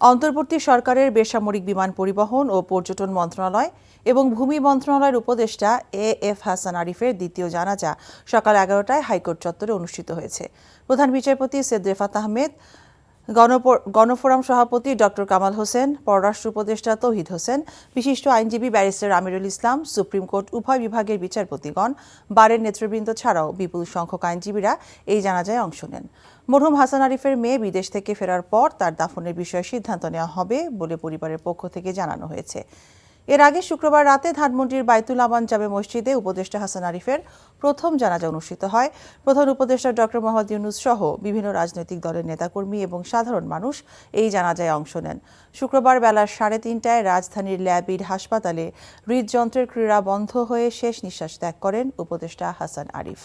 অন্তর্বর্তী সরকারের বেসামরিক বিমান পরিবহন ও পর্যটন মন্ত্রণালয় এবং ভূমি মন্ত্রণালয়ের উপদেষ্টা এ.এফ হাসান আরিফের দ্বিতীয় জানাজা সকাল 11টায় হাইকোর্ট চত্বরে অনুষ্ঠিত হয়েছে। প্রধান বিচারপতি সৈয়দ রেফাত আহমেদ, গণফোরাম সভাপতি ডক্টর কামাল হোসেন, পররাষ্ট্র উপদেষ্টা তৌহিদ হোসেন, বিশিষ্ট আইনজীবী barrister Amirul Islam, supreme court উভয় বিভাগের বিচারপতিগণ, বারের নেতৃবৃন্দ ছাড়াও বিপুল সংখ্যক আইনজীবীরা এই জানাজায় অংশ নেন। মরহুম হাসান আরিফের মেয়ে বিদেশ থেকে ফেরার পর তার দাফনের বিষয়ে সিদ্ধান্ত নেওয়া হবে বলে পরিবারের পক্ষ থেকে জানানো হয়েছে। এর আগে শুক্রবার রাতে ধানমন্ডির বাইতুল আমান জামে মসজিদে উপদেষ্টা হাসান আরিফের প্রথম জানাজা অনুষ্ঠিত হয়। প্রধান উপদেষ্টা ডক্টর মোহাম্মদ ইউনূস সহ বিভিন্ন রাজনৈতিক দলের নেতাকর্মী এবং সাধারণ মানুষ এই জানাজায় অংশ নেন। শুক্রবার বেলা 3:30টায় রাজধানীর ল্যাবিড হাসপাতালে হৃদযন্ত্রের ক্রীড়া বন্ধ হয়ে শেষ নিঃশ্বাস ত্যাগ করেন উপদেষ্টা হাসান আরিফ।